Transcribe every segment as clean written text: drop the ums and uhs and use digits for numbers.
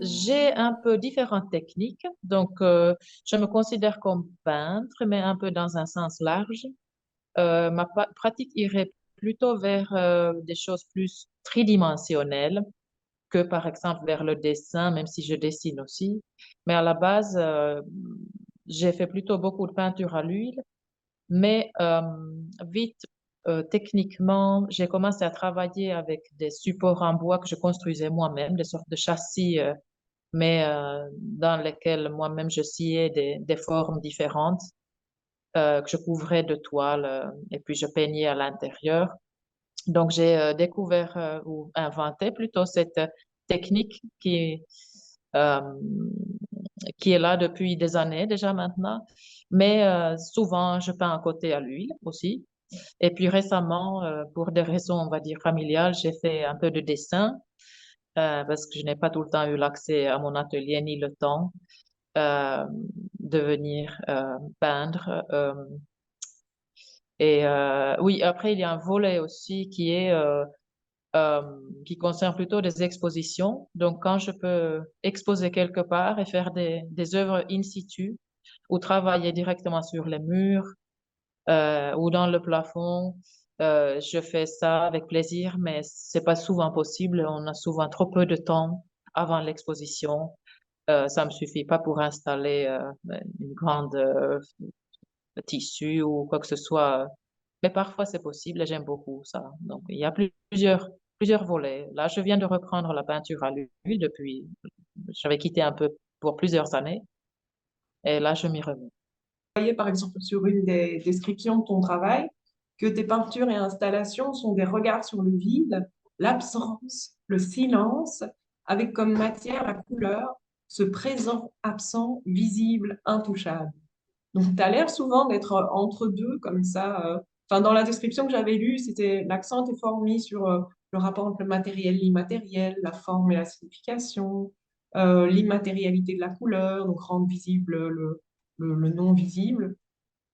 J'ai un peu différentes techniques, donc je me considère comme peintre, mais un peu dans un sens large. Ma pratique irait plutôt vers des choses plus tridimensionnelles que par exemple vers le dessin, même si je dessine aussi. Mais à la base, j'ai fait plutôt beaucoup de peinture à l'huile, mais vite, techniquement, j'ai commencé à travailler avec des supports en bois que je construisais moi-même, des sortes de châssis, mais dans lesquels moi-même je sciais des formes différentes que je couvrais de toile et puis je peignais à l'intérieur. Donc j'ai découvert ou inventé plutôt cette technique euh, qui est là depuis des années déjà maintenant. Mais souvent, je peins à côté à l'huile aussi. Et puis récemment, pour des raisons, on va dire, familiales, j'ai fait un peu de dessin parce que je n'ai pas tout le temps eu l'accès à mon atelier ni le temps euh, de venir peindre. Et oui, après, il y a un volet aussi euh, qui concerne plutôt des expositions. Donc, quand je peux exposer quelque part et faire des œuvres in situ ou travailler directement sur les murs ou dans le plafond, je fais ça avec plaisir, mais c'est pas souvent possible. On a souvent trop peu de temps avant l'exposition. Ça me suffit pas pour installer une grande tissu ou quoi que ce soit. Mais parfois, c'est possible et j'aime beaucoup ça. Donc, il y a plusieurs volets. Là, je viens de reprendre la peinture à l'huile depuis, j'avais quitté un peu pour plusieurs années et là, je m'y remets. Voyais par exemple sur une des descriptions de ton travail que tes peintures et installations sont des regards sur le vide, l'absence, le silence, avec comme matière la couleur, ce présent absent, visible, intouchable. Donc, tu as l'air souvent d'être entre deux, comme ça. Enfin, dans la description que j'avais lue, c'était l'accent est fort mis sur le rapport entre le matériel et l'immatériel, la forme et la signification, l'immatérialité de la couleur, donc rendre visible le non visible.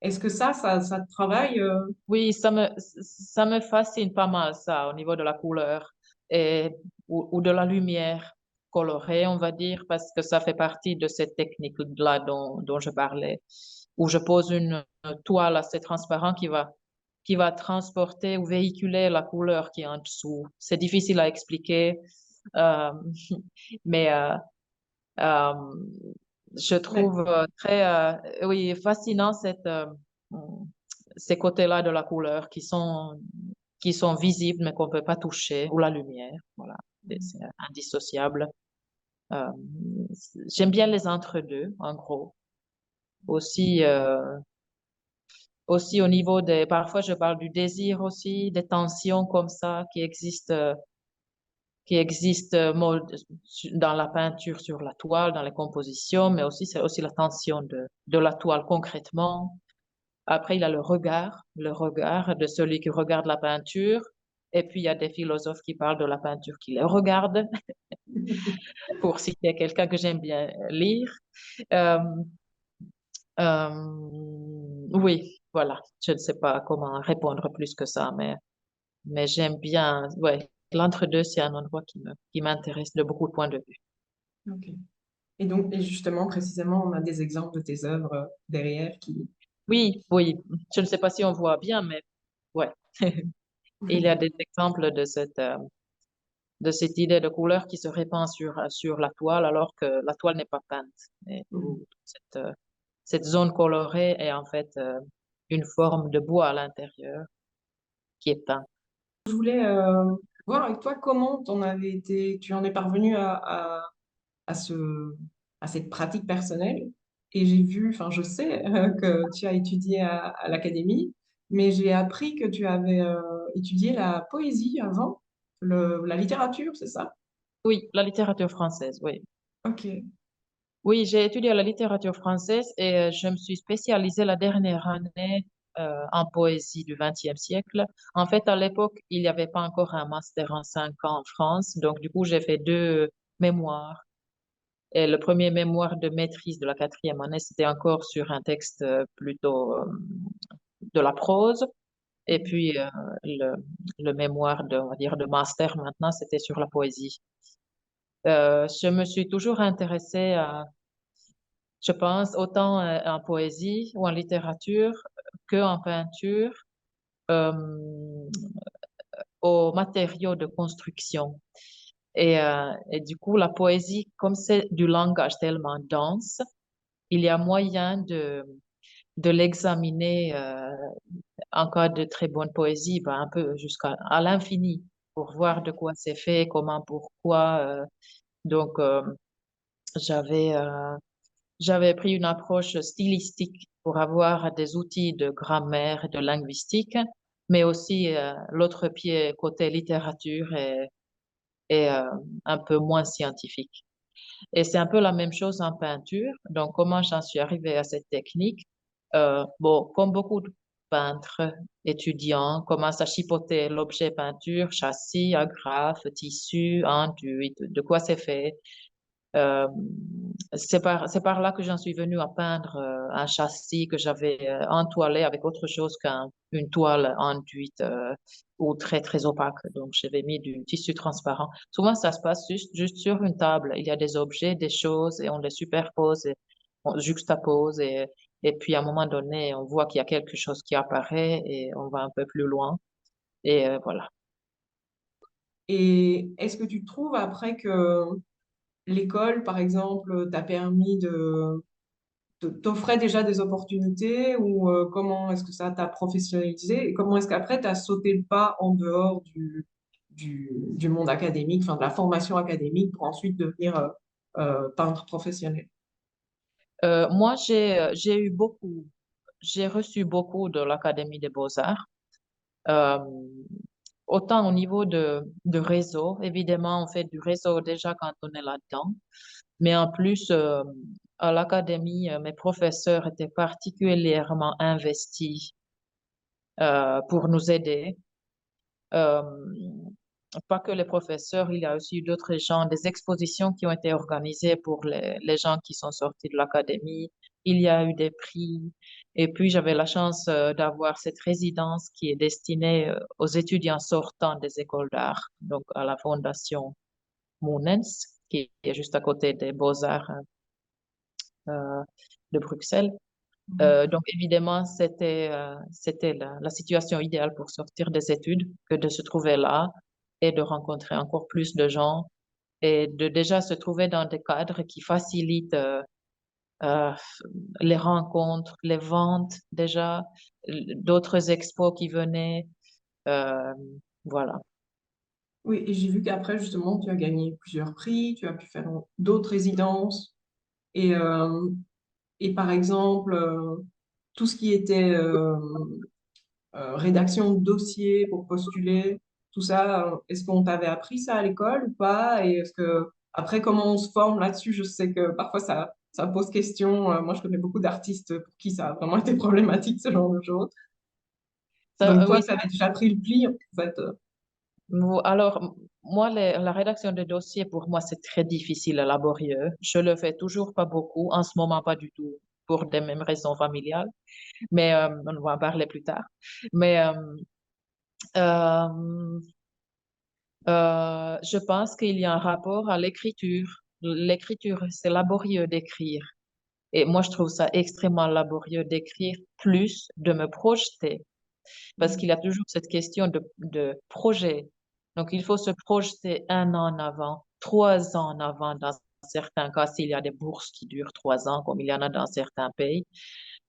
Est-ce que ça te travaille Oui, ça me fascine pas mal ça au niveau de la couleur et, ou de la lumière colorée, on va dire, parce que ça fait partie de cette technique-là dont je parlais, où je pose une toile assez transparente qui va transporter ou véhiculer la couleur qui est en dessous. C'est difficile à expliquer, euh, mais euh, je mais- trouve très oui, fascinant ces côtés-là de la couleur qui sont visibles mais qu'on ne peut pas toucher, ou la lumière. Voilà, c'est indissociable. Euh, J'aime bien les entre-deux, en gros. Aussi, aussi au niveau des, parfois je parle du désir aussi, des tensions comme ça qui existent dans la peinture sur la toile, dans les compositions, mais aussi c'est aussi la tension de la toile concrètement. Après, il y a le regard de celui qui regarde la peinture. Et puis, il y a des philosophes qui parlent de la peinture qui les regarde, pour citer quelqu'un que j'aime bien lire. Euh, oui, voilà. Je ne sais pas comment répondre plus que ça, mais j'aime bien. Ouais, l'entre-deux, c'est un endroit qui m'intéresse de beaucoup de points de vue. Ok. Et donc, et justement, précisément, on a des exemples de tes œuvres derrière qui... Oui, oui. Je ne sais pas si on voit bien, mais ouais. Il y a des exemples de cette idée de couleur qui se répand sur la toile alors que la toile n'est pas peinte. Et où cette zone colorée est en fait une forme de bois à l'intérieur qui est peint. Je voulais voir avec toi comment tu en es parvenu à à cette pratique personnelle. Et j'ai vu, enfin, je sais que tu as étudié à l'académie, mais j'ai appris que tu avais étudié la poésie avant, la littérature, c'est ça? Oui, la littérature française, oui. Ok. Oui, j'ai étudié la littérature française et je me suis spécialisée la dernière année en poésie du XXe siècle. En fait, à l'époque, il n'y avait pas encore un master en 5 ans en France, donc du coup, j'ai fait deux mémoires. Et le premier mémoire de maîtrise de la quatrième année, c'était encore sur un texte plutôt de la prose. Et puis, le, le mémoire on va dire, de master maintenant, c'était sur la poésie. Je me suis toujours intéressée je pense, autant en poésie ou en littérature que en peinture, euh, aux matériaux de construction. Et du coup, la poésie, comme c'est du langage tellement dense, il y a moyen de l'examiner en cas de très bonne poésie, ben, un peu jusqu'à à l'infini, pour voir de quoi c'est fait, comment, pourquoi. Donc, j'avais j'avais pris une approche stylistique pour avoir des outils de grammaire et de linguistique, mais aussi l'autre pied côté littérature et un peu moins scientifique. Et c'est un peu la même chose en peinture. Donc, comment j'en suis arrivée à cette technique? Bon, comme beaucoup de peintres étudiants, commencent à chipoter l'objet peinture, châssis, agrafe, tissu, enduit, de quoi c'est fait. Euh, c'est par là que j'en suis venue à peindre un châssis que j'avais entoilé avec autre chose qu'une toile enduite ou très, très opaque. Donc, j'avais mis du tissu transparent. Souvent, ça se passe juste sur une table. Il y a des objets, des choses, et on les superpose, et on juxtapose, et puis à un moment donné, on voit qu'il y a quelque chose qui apparaît et on va un peu plus loin. Et voilà. Et est-ce que tu trouves après que l'école, par exemple, t'a permis t'offrait déjà des opportunités ou comment est-ce que ça t'a professionnalisé et comment est-ce qu'après tu as sauté le pas en dehors du monde académique, enfin de la formation académique pour ensuite devenir peintre professionnel? Moi, j'ai reçu beaucoup de l'Académie des Beaux-Arts. Euh, Autant au niveau de réseau, évidemment, on fait du réseau déjà quand on est là-dedans, mais en plus, à l'académie, mes professeurs étaient particulièrement investis pour nous aider. Euh, Pas que les professeurs, il y a aussi d'autres gens, des expositions qui ont été organisées pour les gens qui sont sortis de l'académie. Il y a eu des prix. Et puis, j'avais la chance d'avoir cette résidence qui est destinée aux étudiants sortant des écoles d'art, donc à la Fondation Mounens, qui est juste à côté des Beaux-Arts euh, de Bruxelles. Donc, évidemment, c'était la situation idéale pour sortir des études que de se trouver là et de rencontrer encore plus de gens et de déjà se trouver dans des cadres qui facilitent euh, les rencontres, les ventes déjà, d'autres expos qui venaient. euh, voilà. Oui, et j'ai vu qu'après, justement, tu as gagné plusieurs prix, tu as pu faire d'autres résidences. Et, euh, et par exemple, tout ce qui était rédaction de dossiers pour postuler, tout ça, est-ce qu'on t'avait appris ça à l'école ou pas? Et est-ce que, après, comment on se forme là-dessus? Je sais que parfois ça pose question. Moi, je connais beaucoup d'artistes pour qui ça a vraiment été problématique, ce genre de choses. Donc, toi, Oui, tu avais déjà pris le pli, en fait. alors, moi, la rédaction de dossiers, pour moi, c'est très difficile et laborieux. Je le fais toujours pas beaucoup, en ce moment pas du tout, pour des mêmes raisons familiales, mais on va en parler plus tard. Mais euh, je pense qu'il y a un rapport à l'écriture. L'écriture, c'est laborieux d'écrire. Et moi, je trouve ça extrêmement laborieux d'écrire plus, de me projeter, parce qu'il y a toujours cette question de projet. Donc, il faut se projeter 1 an en avant, 3 ans en avant dans certains cas, s'il y a des bourses qui durent 3 ans, comme il y en a dans certains pays,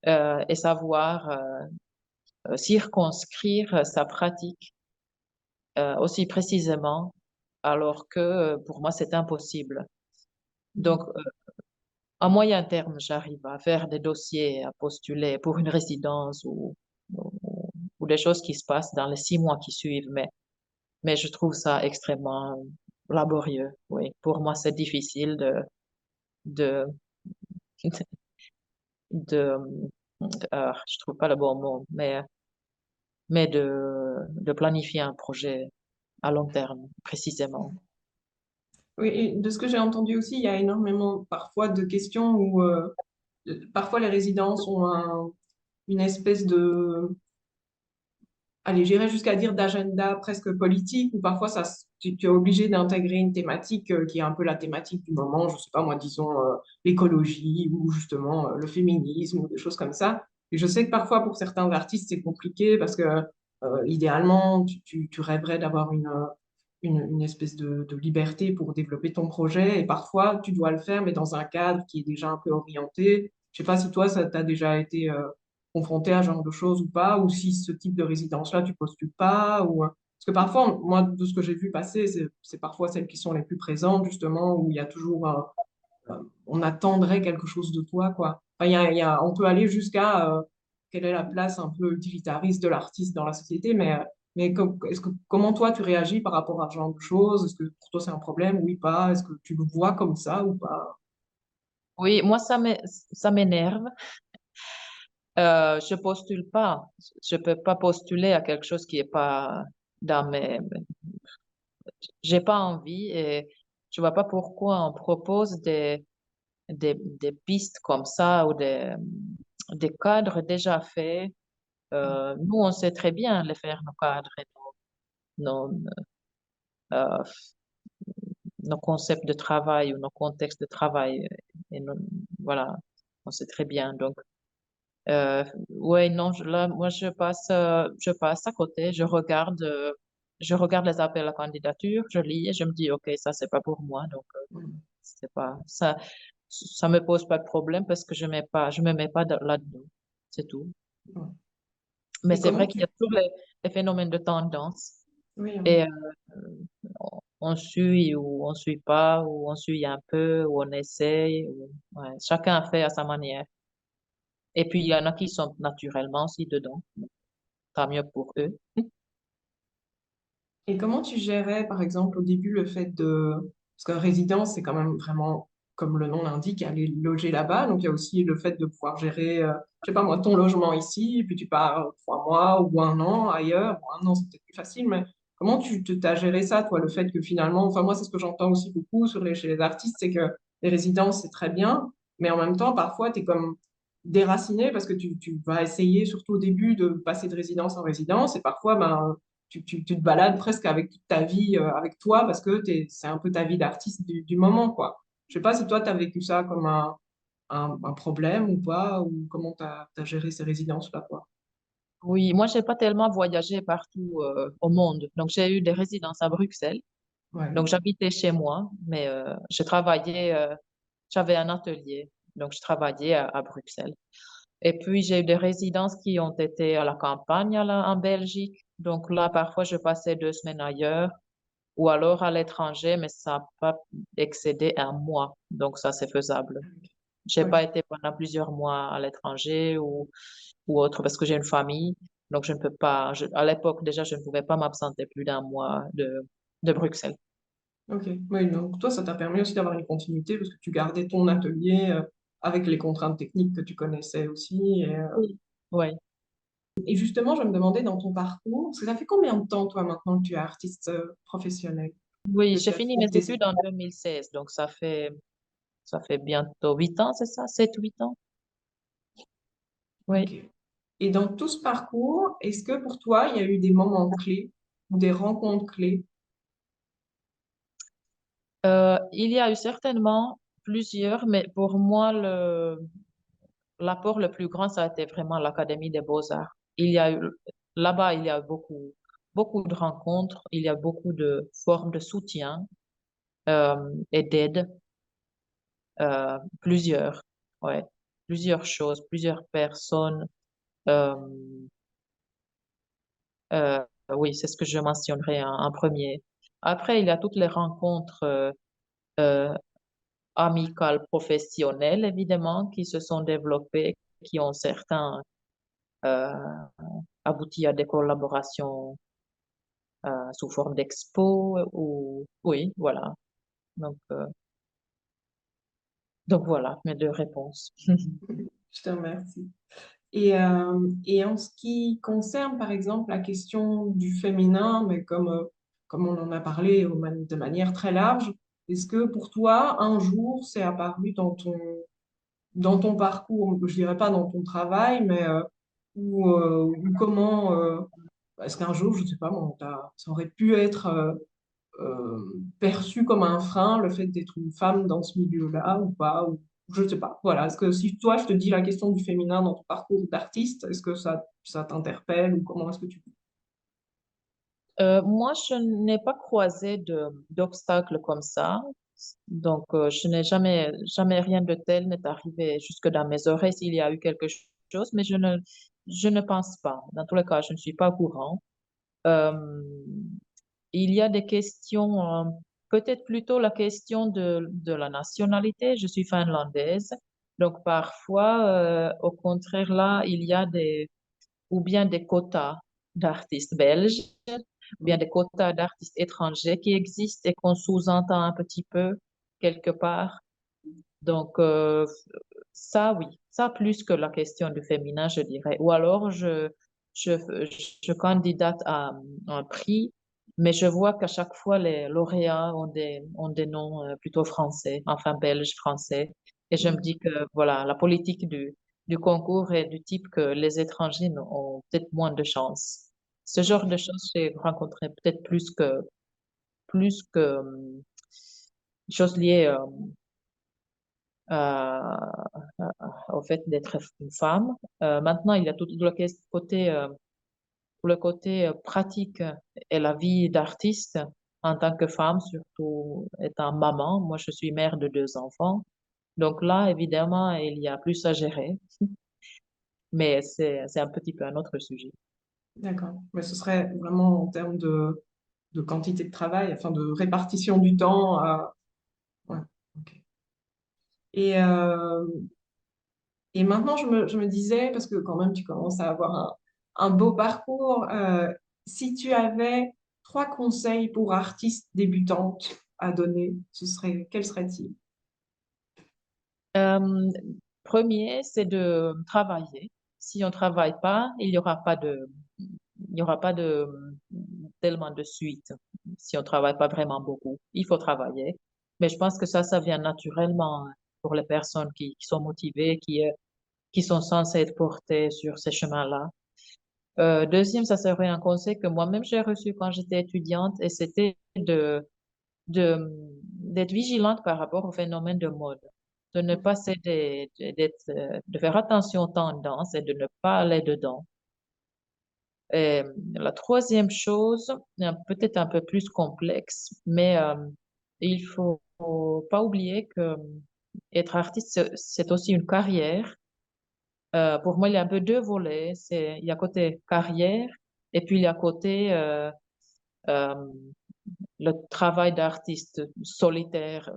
et savoir circonscrire sa pratique aussi précisément, alors que pour moi, c'est impossible. Donc, à moyen terme, j'arrive à faire des dossiers, à postuler pour une résidence ou, ou des choses qui se passent dans les 6 mois qui suivent, mais je trouve ça extrêmement laborieux. Oui, pour moi, c'est difficile de, de, je trouve pas le bon mot, mais de planifier un projet à long terme, précisément. Oui, et de ce que j'ai entendu aussi, il y a énormément parfois de questions où parfois les résidences ont une espèce allez, j'irais jusqu'à dire d'agenda presque politique, où parfois tu es obligé d'intégrer une thématique qui est un peu la thématique du moment, je sais pas moi, disons l'écologie ou justement le féminisme ou des choses comme ça. Et je sais que parfois pour certains artistes c'est compliqué parce que idéalement tu rêverais d'avoir une espèce de liberté pour développer ton projet et parfois tu dois le faire mais dans un cadre qui est déjà un peu orienté. Je sais pas si toi ça t'a déjà été confronté à ce genre de choses ou pas, ou si ce type de résidence-là, tu postules pas, ou... Parce que parfois, moi, de ce que j'ai vu passer, c'est parfois celles qui sont les plus présentes, justement, où il y a toujours, on attendrait quelque chose de toi, quoi. Enfin, on peut aller jusqu'à quelle est la place un peu utilitariste de l'artiste dans la société, mais comment toi, tu réagis par rapport à ce genre de choses? Est-ce que pour toi, c'est un problème? Oui, pas? Est-ce que tu le vois comme ça ou pas? Oui, moi, ça m'énerve. Je postule pas. Je peux pas postuler à quelque chose qui est pas dans mes... J'ai pas envie et je vois pas pourquoi on propose des pistes comme ça ou des cadres déjà faits. Nous, on sait très bien les faire, nos cadres et nos, euh, nos concepts de travail ou nos contextes de travail. Et voilà, on sait très bien. Donc, ouais, non, là, moi, je passe à côté, je regarde les appels à candidature, je lis et je me dis, OK, ça, c'est pas pour moi. Donc, c'est pas, ça me pose pas de problème parce que je me mets pas là-dedans. C'est tout. Mais Et c'est comment vrai qu'il y tu... a toujours les phénomènes de tendance Oui, et on suit ou on suit pas, ou on suit un peu, ou on essaye. Ouais, chacun fait à sa manière. Et puis, il y en a qui sont naturellement aussi dedans. Tant mieux pour eux. Et comment tu gérais, par exemple, au début, le fait de... Parce que résidence, c'est quand même vraiment, comme le nom l'indique, aller loger là-bas. Donc, il y a aussi le fait de pouvoir gérer, je sais pas moi, ton logement ici, et puis tu pars 3 mois ou un an ailleurs. Bon, un an, c'est peut-être plus facile, mais comment t'as géré ça, toi, le fait que finalement, enfin, moi, c'est ce que j'entends aussi beaucoup chez les artistes, c'est que les résidences, c'est très bien, mais en même temps, parfois, tu es comme déraciné parce que tu vas essayer, surtout au début, de passer de résidence en résidence, et parfois, ben, tu te balades presque avec toute ta vie avec toi parce que c'est un peu ta vie d'artiste du moment, quoi. Je sais pas si toi, tu as vécu ça comme un problème ou pas, ou comment tu as géré ces résidences-là, quoi. Oui, moi, j'ai pas tellement voyagé partout au monde. Donc, j'ai eu des résidences à Bruxelles. Ouais. Donc, j'habitais chez moi, mais je travaillais, j'avais un atelier. Donc, je travaillais à Bruxelles. Et puis, j'ai eu des résidences qui ont été à la campagne, en Belgique. Donc, là, parfois, je passais 2 semaines ailleurs ou alors à l'étranger, mais ça n'a pas excédé un mois. Donc, ça, c'est faisable. J'ai Ok. pas été pendant plusieurs mois à l'étranger ou autre parce que j'ai une famille. Donc, je ne peux pas, à l'époque, déjà, je ne pouvais pas m'absenter plus d'un mois de Bruxelles. Ok. Oui, donc toi, ça t'a permis aussi d'avoir une continuité parce que tu gardais ton atelier avec les contraintes techniques que tu connaissais aussi. Oui. Oui. Et justement, je me demandais dans ton parcours, parce que ça fait combien de temps, toi, maintenant, que tu es artiste professionnel, Oui, que j'ai tu as fini mes fini tes études en études? 2016, donc ça fait bientôt 8 ans, c'est ça? 7, 8 ans? Ok. Oui. Et dans tout ce parcours, est-ce que pour toi, il y a eu des moments clés ou des rencontres clés? Il y a eu certainement plusieurs, mais pour moi, l'apport le plus grand, ça a été vraiment l'Académie des Beaux-Arts. Là-bas, il y a beaucoup de rencontres, il y a beaucoup de formes de soutien et d'aide, plusieurs, ouais, plusieurs choses, plusieurs personnes. Euh, oui, c'est ce que je mentionnerai en premier. Après, il y a toutes les rencontres euh, amicales, professionnelles, évidemment, qui se sont développées, qui ont certains euh, abouti à des collaborations sous forme d'expo ou oui, voilà. Donc, euh, donc voilà mes 2 réponses. Je te remercie. Et en ce qui concerne, par exemple, la question du féminin, mais comme on en a parlé de manière très large, est-ce que pour toi, un jour, c'est apparu dans ton parcours, je dirais pas dans ton travail, mais ou comment est-ce qu'un jour, je ne sais pas, bon, ça aurait pu être perçu comme un frein, le fait d'être une femme dans ce milieu-là ou pas, ou je ne sais pas. Voilà. Est-ce que si toi, je te dis la question du féminin dans ton parcours d'artiste, est-ce que ça t'interpelle ou comment est-ce que tu... Moi, je n'ai pas croisé d'obstacles comme ça. Donc, je n'ai jamais rien de tel n'est arrivé jusque dans mes oreilles s'il y a eu quelque chose, mais je ne pense pas. Dans tous les cas, je ne suis pas au courant. Euh, il y a des questions, peut-être plutôt la question de la nationalité. Je suis finlandaise. Donc, parfois, au contraire, là, il y a ou bien des quotas d'artistes belges, ou bien des quotas d'artistes étrangers qui existent et qu'on sous-entend un petit peu quelque part. Donc, ça, oui, ça plus que la question du féminin, je dirais. Ou alors, je, je candidate à un prix, mais je vois qu'à chaque fois, les lauréats ont des noms plutôt français, enfin belges, français. Et je me dis que, voilà, la politique du concours est du type que les étrangers ont peut-être moins de chance. Ce genre de choses, j'ai rencontré peut-être plus que choses liées euh, au fait d'être une femme. Maintenant, il y a tout le côté pratique et la vie d'artiste en tant que femme, surtout étant maman. Moi, je suis mère de deux enfants. Donc là, évidemment, il y a plus à gérer, mais c'est un petit peu un autre sujet. D'accord. Mais ce serait vraiment en termes de quantité de travail, enfin de répartition du temps. Ouais, ok. Et, euh, et maintenant, je me disais, parce que quand même, tu commences à avoir un beau parcours, si tu avais trois conseils pour artistes débutantes à donner, quels seraient-ils? Euh, Premier, c'est de travailler. Si on ne travaille pas, il y aura pas de tellement de suite. Si on ne travaille pas vraiment beaucoup, il faut travailler. Mais je pense que ça vient naturellement pour les personnes qui sont motivées, qui sont censées être portées sur ces chemins-là. Deuxième, ça serait un conseil que moi-même j'ai reçu quand j'étais étudiante et c'était de, d'être vigilante par rapport au phénomène de mode, de ne pas céder, de faire attention aux tendances et de ne pas aller dedans. Et la troisième chose, peut-être un peu plus complexe, mais il faut pas oublier que être artiste, c'est aussi une carrière. Pour moi, il y a un peu deux volets. Il y a côté carrière et puis il y a côté euh, le travail d'artiste solitaire,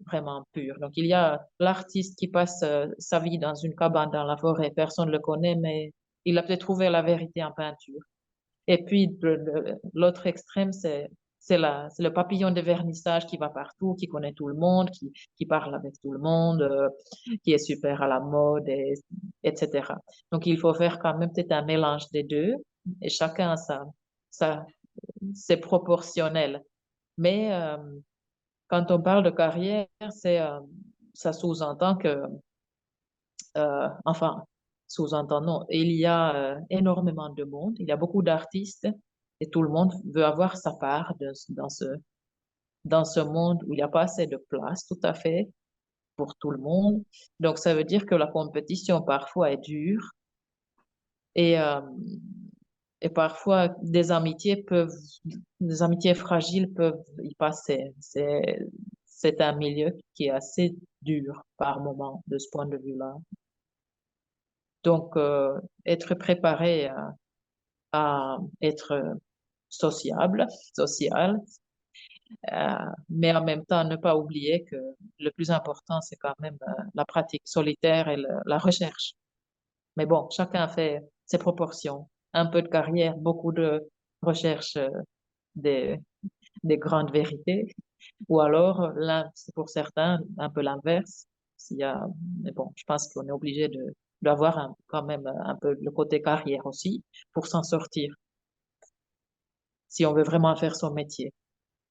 vraiment pur. Donc, il y a l'artiste qui passe sa vie dans une cabane dans la forêt, personne ne le connaît, mais il a peut-être trouvé la vérité en peinture. Et puis, l'autre extrême, c'est le papillon de vernissage qui va partout, qui connaît tout le monde, qui parle avec tout le monde, qui est super à la mode, etc. Donc, il faut faire quand même peut-être un mélange des deux, et chacun a sa, c'est proportionnel. Mais quand on parle de carrière, ça sous-entend que, enfin, sous-entend non, il y a énormément de monde, il y a beaucoup d'artistes et tout le monde veut avoir sa part dans ce monde où il n'y a pas assez de place tout à fait pour tout le monde. Donc, ça veut dire que la compétition parfois est dure et, euh, et parfois des amitiés fragiles peuvent y passer. C'est un milieu qui est assez dur par moment de ce point de vue-là. Donc, être préparé à être sociable, social, mais en même temps ne pas oublier que le plus important, c'est quand même la pratique solitaire et la recherche. Mais bon, chacun fait ses proportions. Un peu de carrière, beaucoup de recherche des, des grandes vérités. Ou alors, là, c'est pour certains un peu l'inverse. Mais bon, je pense qu'on est obligé d'avoir quand même un peu le côté carrière aussi pour s'en sortir, si on veut vraiment faire son métier.